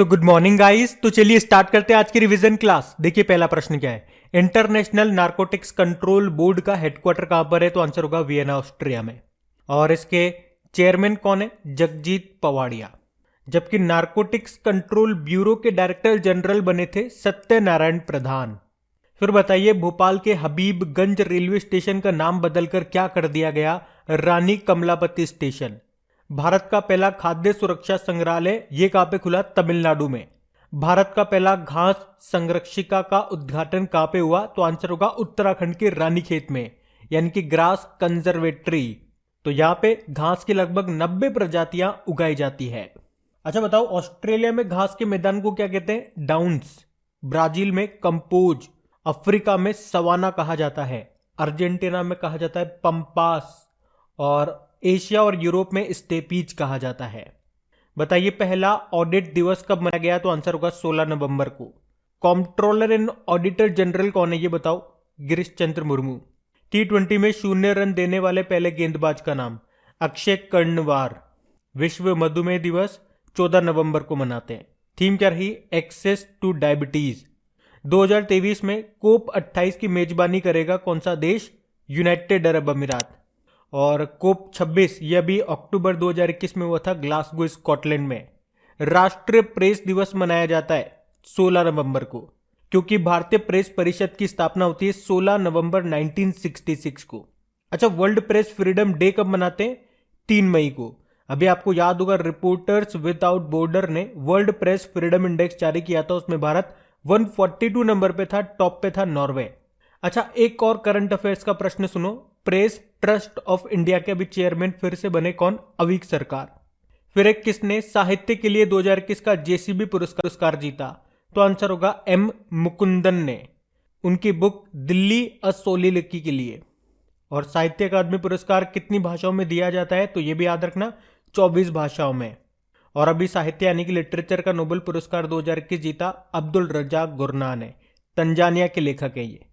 Good morning guys. तो चलिए start करते हैं आज की रिवीजन क्लास। देखिए पहला प्रश्न क्या है। इंटरनेशनल नारकोटिक्स कंट्रोल बोर्ड का हेडक्वार्टर कहां पर है? तो आंसर होगा वियना ऑस्ट्रिया में। और इसके चेयरमैन कौन है? जगजीत पवाड़िया। जबकि नारकोटिक्स कंट्रोल ब्यूरो के डायरेक्टर जनरल बने थे सत्यनारायण प्रधान। फिर बताइए भोपाल के हबीबगंज रेलवे स्टेशन का नाम बदलकर क्या कर दिया गया? रानी कमलापति स्टेशन। भारत का पहला खाद्य सुरक्षा संग्रहालय ये कहां पे खुला? तमिलनाडु में। भारत का पहला घास संरक्षिका का उद्घाटन कहां पे हुआ? तो आंसर होगा उत्तराखंड के रानीखेत में, यानी कि ग्रास कंजर्वेटरी। तो यहां पे घास की लगभग 90 प्रजातियां उगाई जाती है। अच्छा बताओ, ऑस्ट्रेलिया में घास के मैदान को क्या कहते हैं? डाउन्स। ब्राजील में कंपोज। अफ्रीका में सवाना कहा जाता है। अर्जेंटीना में कहा जाता है पंपास। और एशिया और यूरोप में स्टेपीज कहा जाता है। बताइए पहला ऑडिट दिवस कब मनाया गया? तो आंसर होगा 16 नवंबर को। कॉम्प्ट्रोलर एंड ऑडिटर जनरल कौन है ये बताओ? गिरीश चंद्र मुर्मू। T20 में शून्य रन देने वाले पहले गेंदबाज का नाम? अक्षय कर्णवार। विश्व मधुमेह दिवस 14 नवंबर को मनाते हैं। थीम क्या रही? Access two diabetes. 2023 में कोप 28 की मेजबानी करेगा कौन सा देश? यूनाइटेड अरब अमीरात। और कोप 26 यह भी अक्टूबर 2021 में हुआ था ग्लासगो स्कॉटलैंड में। राष्ट्रीय प्रेस दिवस मनाया जाता है 16 नवंबर को, क्योंकि भारतीय प्रेस परिषद की स्थापना होती है 16 नवंबर 1966 को। अच्छा, वर्ल्ड प्रेस फ्रीडम डे कब मनाते हैं? 3 मई को। अभी आपको याद होगा रिपोर्टर्स विदाउट बॉर्डर ने वर्ल्ड प्रेस फ्रीडम इंडेक्स जारी किया था, उसमें भारत 142 नंबर पे था, टॉप पे था नॉर्वे। अच्छा, एक और करंट अफेयर्स का प्रश्न सुनो। प्रेस ट्रस्ट ऑफ इंडिया के अभी चेयरमैन फिर से बने कौन? अवीक सरकार। फिर एक किसने साहित्य के लिए 2021 का जेसीबी पुरस्कार जीता? तो आंसर होगा एम मुकुंदन ने, उनकी बुक दिल्ली अ सोलिलकी के लिए। और साहित्य अकादमी पुरस्कार कितनी भाषाओं में दिया जाता है? तो यह भी याद रखना, 24 भाषाओं में। और अभी साहित्य यानी कि लिटरेचर का नोबेल पुरस्कार 2021 जीता अब्दुल रजाक गुरनान ने, तंजानिया के लेखक है ये।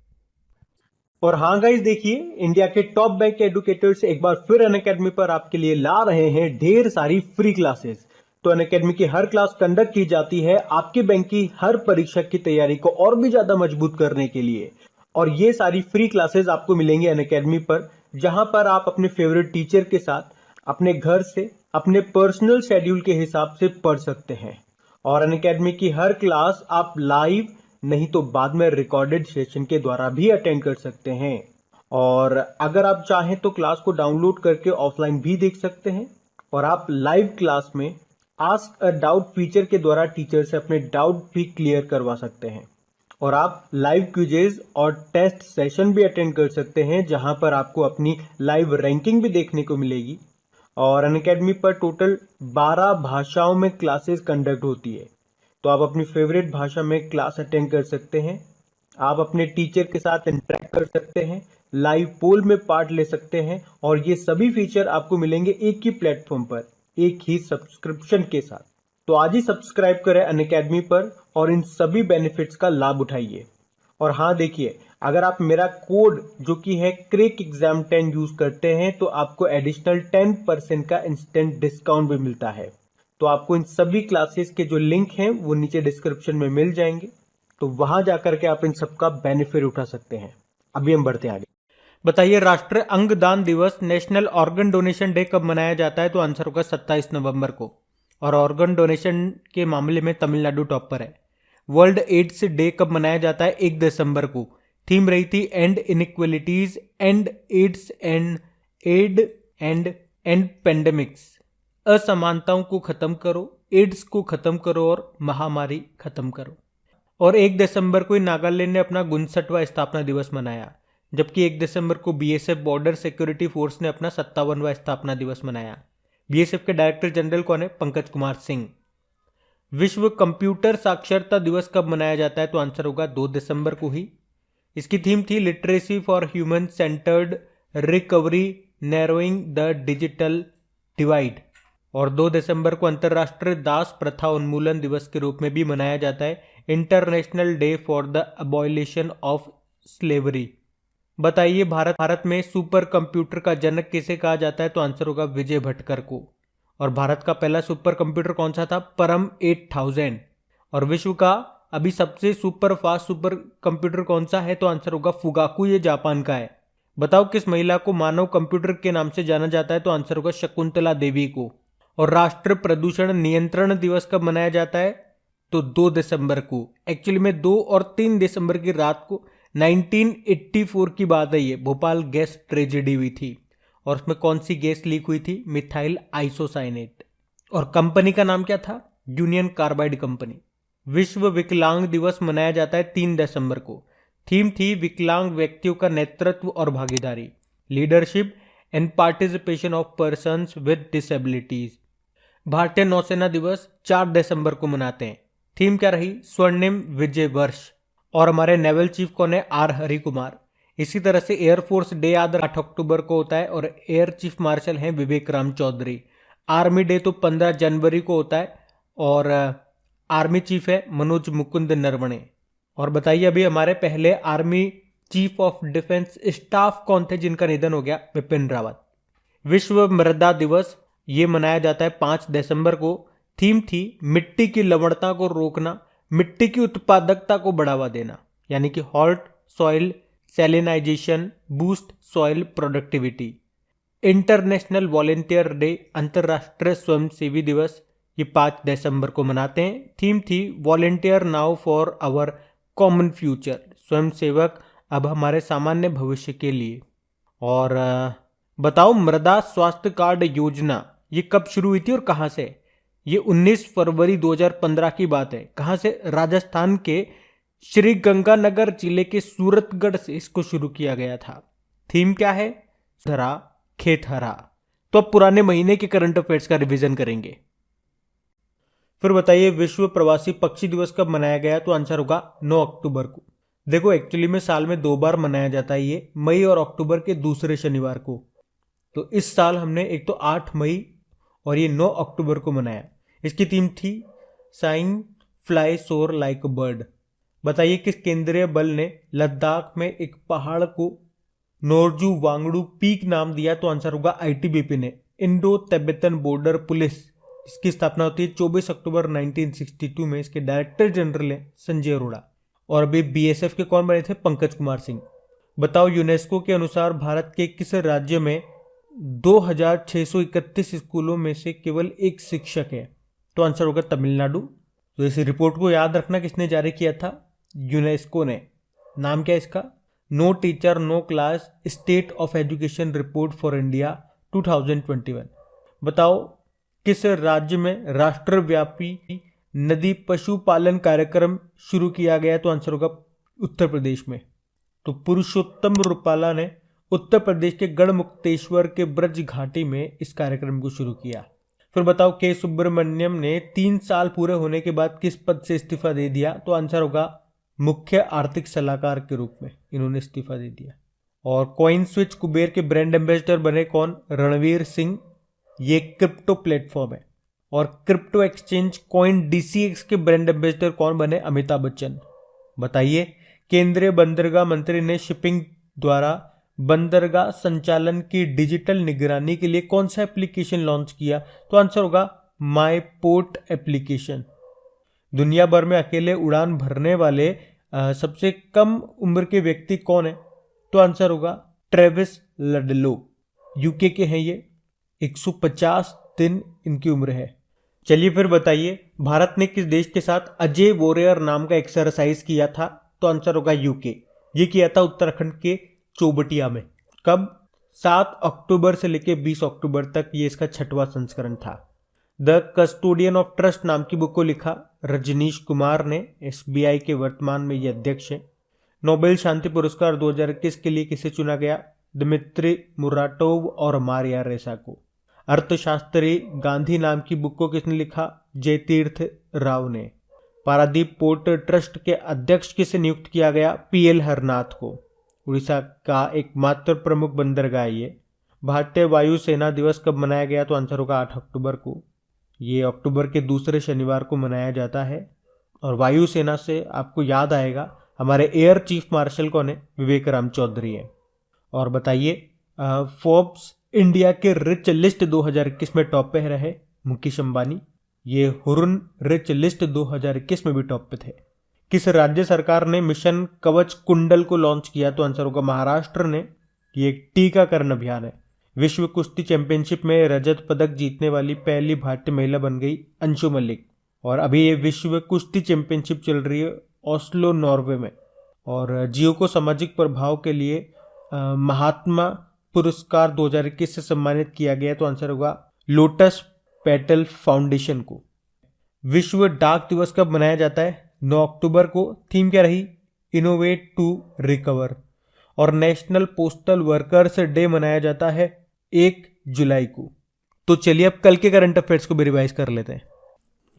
और हाँ गाइस, देखिए इंडिया के टॉप बैंक एडुकेटर्स एक बार फिर अनअकैडमी पर आपके लिए ला रहे हैं ढेर सारी फ्री क्लासेस। तो अनअकैडमी की हर क्लास कंडक्ट की जाती है आपके बैंक की हर परीक्षा की तैयारी को और भी ज्यादा मजबूत करने के लिए। और ये सारी फ्री क्लासेस आपको मिलेंगे अनअकैडमी पर, जहां पर आप अपने फेवरेट टीचर के साथ अपने घर से अपने पर्सनल शेड्यूल के हिसाब से पढ़ सकते हैं। और अनअकैडमी की हर क्लास आप लाइव नहीं तो बाद में रिकॉर्डेड सेशन के द्वारा भी अटेंड कर सकते हैं। और अगर आप चाहें तो क्लास को डाउनलोड करके ऑफलाइन भी देख सकते हैं। और आप लाइव क्लास में आस्क अ डाउट फीचर के द्वारा टीचर से अपने डाउट भी क्लियर करवा सकते हैं। और आप लाइव क्विजेज और टेस्ट सेशन भी अटेंड कर सकते हैं, जहां पर आपको अपनी लाइव रैंकिंग भी देखने को मिलेगी। और अनअकैडमी पर टोटल 12 भाषाओं में क्लासेस कंडक्ट होती है, तो आप अपनी फेवरेट भाषा में क्लास अटेंड कर सकते हैं। आप अपने टीचर के साथ इंटरेक्ट कर सकते हैं, लाइव पोल में पार्ट ले सकते हैं। और ये सभी फीचर आपको मिलेंगे एक ही प्लेटफॉर्म पर, एक ही सब्सक्रिप्शन के साथ। तो आज ही सब्सक्राइब करें अनअकैडमी पर और इन सभी बेनिफिट्स का लाभ उठाइए। और हाँ देखिए, अगर आप मेरा कोड जो कि है क्रेक एग्जाम 10 यूज करते हैं तो आपको एडिशनल 10% का इंस्टेंट डिस्काउंट भी मिलता है। तो आपको इन सभी क्लासेस के जो लिंक हैं वो नीचे डिस्क्रिप्शन में मिल जाएंगे, तो वहां जाकर के आप इन सबका बेनिफिट उठा सकते हैं। अभी हम बढ़ते हैं आगे। बताइए राष्ट्रीय अंगदान दिवस नेशनल ऑर्गन डोनेशन डे कब मनाया जाता है? तो आंसर होगा 27 नवंबर को। और ऑर्गन डोनेशन के मामले में तमिलनाडु टॉप पर है। वर्ल्ड एड्स डे कब मनाया जाता है? 1 दिसंबर को। थीम रही थी end inequalities end AIDS end aid end pandemics. असमानताओं को खत्म करो, एड्स को खत्म करो और महामारी खत्म करो। और 1 दिसंबर को ही नागालैंड ने अपना 59वां स्थापना दिवस मनाया, जबकि 1 दिसंबर को बीएसएफ बॉर्डर सिक्योरिटी फोर्स ने अपना 57वां स्थापना दिवस मनाया। बीएसएफ के डायरेक्टर जनरल कौन है? पंकज कुमार सिंह। विश्व कंप्यूटर साक्षरता दिवस कब मनाया जाता है? तो आंसर होगा 2 दिसंबर को ही। इसकी थीम थी literacy for human centred recovery narrowing the digital divide. और 2 दिसंबर को अंतर्राष्ट्रीय दास प्रथा उन्मूलन दिवस के रूप में भी मनाया जाता है, international day for the abolition of slavery. बताइए भारत में सुपर कंप्यूटर का जनक किसे कहा जाता है? तो आंसर होगा विजय भटकर को। और भारत का पहला सुपर कंप्यूटर कौन सा था? परम 8000। और विश्व का अभी सबसे सुपर फास्ट सुपर कंप्यूटर कौन सा है? तो आंसर होगा फुगाकू, ये जापान का है। बताओ किस महिला को मानव कंप्यूटर के नाम से जाना जाता है? तो आंसर होगा शकुंतला देवी को। और राष्ट्र प्रदूषण नियंत्रण दिवस कब मनाया जाता है? तो 2 दिसंबर को। एक्चुअली में 2 और 3 दिसंबर की रात को 1984 की बात है, ये भोपाल गैस ट्रेजेडी हुई थी। और उसमें कौन सी गैस लीक हुई थी? Methyl isocyanate. और कंपनी का नाम क्या था? Union carbide company. विश्व विकलांग दिवस मनाया जाता है 3 दिसंबर को। थीम थी विकलांग व्यक्तियों का नेतृत्व और भागीदारी, leadership and participation of persons with disabilities. भारतीय नौसेना दिवस 4 दिसंबर को मनाते हैं। थीम क्या रही? स्वर्णिम विजय वर्ष। और हमारे नेवल चीफ कौन है? आर हरि कुमार। इसी तरह से एयरफोर्स डे याद 8 अक्टूबर को होता है और एयर चीफ मार्शल हैं विवेक राम चौधरी। आर्मी डे तो 15 जनवरी को होता है और आर्मी चीफ है मनोज मुकुंद नरवणे। और बताइए अभी हमारे पहले army chief of defence staff कौन थे जिनका निधन हो गया? बिपिन रावत। विश्व मृदा दिवस ये मनाया जाता है 5 दिसंबर को। थीम थी मिट्टी की लवणता को रोकना, मिट्टी की उत्पादकता को बढ़ावा देना, यानी कि halt soil salinization, boost soil productivity. International volunteer day अंतर्राष्ट्रीय स्वयंसेवी दिवस ये 5 दिसंबर को मनाते हैं। थीम थी volunteer now for our common future, स्वयंसेवक अब हमारे सामान्य भविष्य के लिए। और बताओ मृदा स्वास्थ्य कार्ड योजना ये कब शुरू हुई थी और कहां से? ये 19 फरवरी 2015 की बात है। कहां से? राजस्थान के श्री गंगानगर जिले के सूरतगढ़ से इसको शुरू किया गया था। थीम क्या है? हरा खेत हरा। तो अब पुराने महीने के करंट अफेयर्स का रिवीजन करेंगे। फिर बताइए विश्व प्रवासी पक्षी दिवस कब मनाया गया? तो आंसर होगा 9 अक्टूबर को। देखो एक्चुअली में साल में 2 बार मनाया जाता है ये, मई और अक्टूबर के दूसरे शनिवार को। तो इस साल हमने एक तो 8 मई और ये 9 अक्टूबर को मनाया। इसकी थीम थी साइंग फ्लाई सोर लाइक बर्ड। बताइए किस केंद्रीय बल ने लद्दाख में एक पहाड़ को नोरजू वांगडू पीक नाम दिया? तो आंसर होगा आईटीबीपी ने, इंडो तिब्बतन बॉर्डर पुलिस। इसकी स्थापना होती है 24 अक्टूबर 1962 में। इसके डायरेक्टर जनरल है संजय अरोड़ा। और अभी बीएसएफ के कौन बने थे? पंकज कुमार सिंह। बताओ यूनेस्को के अनुसार भारत के किस राज्य में 2631 स्कूलों में से केवल एक शिक्षक है? तो आंसर होगा तमिलनाडु। तो इस रिपोर्ट को याद रखना किसने जारी किया था? यूनेस्को ने। नाम क्या है इसका? No teacher no class state of education report for India 2021। बताओ किस राज्य में राष्ट्रव्यापी नदी पशुपालन कार्यक्रम शुरू किया गया? तो आंसर होगा उत्तर प्रदेश में। तो पुरुषोत्तम रूपाला ने उत्तर प्रदेश के गढ़मुक्तेश्वर के ब्रज घाटी में इस कार्यक्रम को शुरू किया। फिर बताओ के सुब्रमण्यम ने 3 साल पूरे होने के बाद किस पद से इस्तीफा दे दिया? तो आंसर होगा मुख्य आर्थिक सलाहकार के रूप में इन्होंने इस्तीफा दे दिया। और कॉइन स्विच कुबेर के ब्रांड एम्बेसडर बने कौन? रणवीर सिंह। ये क्रिप्टो प्लेटफॉर्म है। और क्रिप्टो एक्सचेंज कॉइन डीसीएक्स के ब्रांड एम्बेसडर कौन बने? अमिताभ बच्चन। बताइए केंद्रीय बंदरगाह मंत्री ने शिपिंग द्वारा बंदरगाह संचालन की डिजिटल निगरानी के लिए कौन सा एप्लीकेशन लॉन्च किया? तो आंसर होगा माई पोर्ट एप्लीकेशन। दुनिया भर में अकेले उड़ान भरने वाले सबसे कम उम्र के व्यक्ति कौन है? तो आंसर होगा ट्रेविस लडलो। यूके के हैं ये। 150 दिन इनकी उम्र है। चलिए फिर बताइए भारत ने किस देश के साथ अजय वॉरियर नाम का एक्सरसाइज किया था? तो आंसर होगा यूके। ये किया था उत्तराखंड के चौबटिया में। कब? 7 अक्टूबर से लेकर 20 अक्टूबर तक ये इसका 6वां संस्करण था। द कस्टोडियन ऑफ ट्रस्ट नाम की बुक को लिखा रजनीश कुमार ने। एसबीआई के वर्तमान में ये अध्यक्ष हैं। नोबेल शांति पुरस्कार 2021 के लिए किसे चुना गया? दिमित्री मुराटोव और मारिया रेसा को। अर्थशास्त्री गांधी नाम की बुक को किसने लिखा? जयतीर्थ राव ने। पारादीप पोर्ट ट्रस्ट के अध्यक्ष किसे नियुक्त किया गया? पीएल हरनाथ को। उड़ीसा का एकमात्र प्रमुख बंदरगाह ये। भारतीय वायुसेना दिवस कब मनाया गया? तो आंसर होगा 8 अक्टूबर को। ये अक्टूबर के दूसरे शनिवार को मनाया जाता है। और वायुसेना से आपको याद आएगा हमारे एयर चीफ मार्शल कौन है? विवेक राम चौधरी है। और बताइए फोर्ब्स इंडिया के रिच लिस्ट 2021 में टॉप पे रहे मुकेश अंबानी। ये हुरुन रिच लिस्ट 2021 में भी टॉप पे थे। किस राज्य सरकार ने मिशन कवच कुंडल को लॉन्च किया? तो आंसर होगा महाराष्ट्र ने। ये एक टीकाकरण अभियान है। विश्व कुश्ती चैंपियनशिप में रजत पदक जीतने वाली पहली भारतीय महिला बन गई अंशु मलिक। और अभी ये विश्व कुश्ती चैंपियनशिप चल रही है ओस्लो, नॉर्वे में। और जियो को सामाजिक प्रभाव के लिए महात्मा पुरस्कार 2021 से सम्मानित किया गया। तो आंसर होगा लोटस पेटल फाउंडेशन को। विश्व डाक दिवस कब मनाया जाता है? 9 अक्टूबर को। थीम क्या रही? Innovate to recover. और नेशनल पोस्टल वर्कर्स डे मनाया जाता है 1 जुलाई को। तो चलिए अब कल के करंट अफेयर्स को भी रिवाइज कर लेते हैं।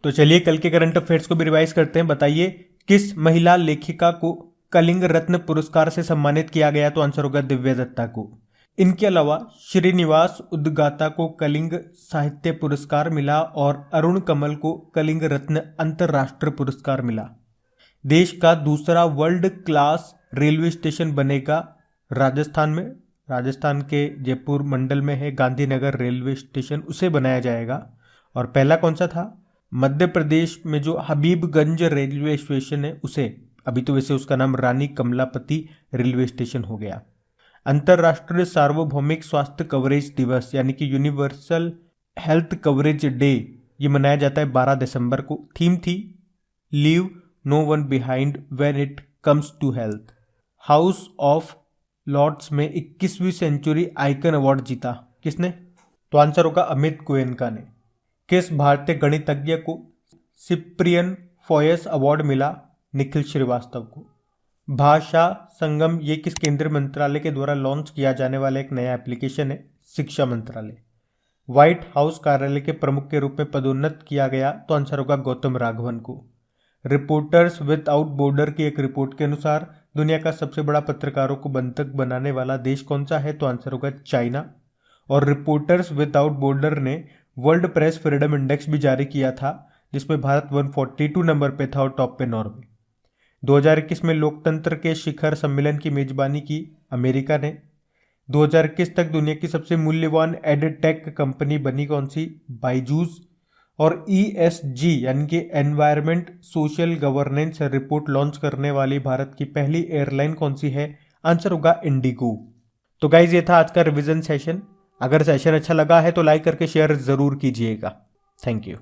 तो चलिए कल के करंट अफेयर्स को भी रिवाइज करते हैं। बताइए किस महिला लेखिका को कलिंग रत्न पुरस्कार से सम्मानित किया गया? तो आंसर होगा दिव्या दत्ता को। इनके अलावा श्रीनिवास उद्गाता को कलिंग साहित्य पुरस्कार मिला और अरुण कमल को कलिंग रत्न अंतर्राष्ट्रीय पुरस्कार मिला। देश का दूसरा वर्ल्ड क्लास रेलवे स्टेशन बनेगा राजस्थान में। राजस्थान के जयपुर मंडल में है गांधीनगर रेलवे स्टेशन, उसे बनाया जाएगा। और पहला कौन सा था? मध्य प्रदेश में जो हबीबगंज रेलवे स्टेशन है उसे, अभी तो वैसे उसका नाम रानी कमलापति रेलवे स्टेशन हो गया। अंतर्राष्ट्रीय सार्वभौमिक स्वास्थ्य कवरेज दिवस यानी कि यूनिवर्सल हेल्थ कवरेज डे ये मनाया जाता है 12 दिसंबर को। थीम थी leave no one behind when it comes to health. House of Lords में 21वीं सेंचुरी आइकन अवार्ड जीता। किसने? तो आंसर होगा अमित गोयनका ने। किस भारतीय गणितज्ञ को सिप्रियन फॉयस अवार्ड मिला? निखिल श्रीवास्तव को। भाषा संगम ये किस केंद्रीय मंत्रालय के द्वारा लॉन्च किया जाने वाला एक नया एप्लीकेशन है? शिक्षा मंत्रालय। व्हाइट हाउस कार्यालय के प्रमुख के रूप में पदोन्नत किया गया? तो आंसर होगा गौतम राघवन को। रिपोर्टर्स विदाउट बॉर्डर की एक रिपोर्ट के अनुसार दुनिया का सबसे बड़ा पत्रकारों को बंधक बनाने वाला देश कौन सा है? तो आंसर होगा चाइना। और रिपोर्टर्स विदाउट बॉर्डर ने वर्ल्ड प्रेस फ्रीडम इंडेक्स भी जारी किया था जिसमें भारत 142 नंबर पे था और टॉप पे नॉर्वे। 2021 में लोकतंत्र के शिखर सम्मेलन की मेजबानी की अमेरिका ने। 2021 तक दुनिया की सबसे मूल्यवान एडटेक कंपनी बनी कौन सी? बाइजूस। और ESG यानी कि environment social governance report launch करने वाली भारत की पहली एयरलाइन कौन सी है? आंसर होगा इंडिगो। तो गाइज ये था आज का रिवीजन सेशन। अगर सेशन अच्छा लगा है तो लाइक करके शेयर जरूर कीजिएगा। Thank you.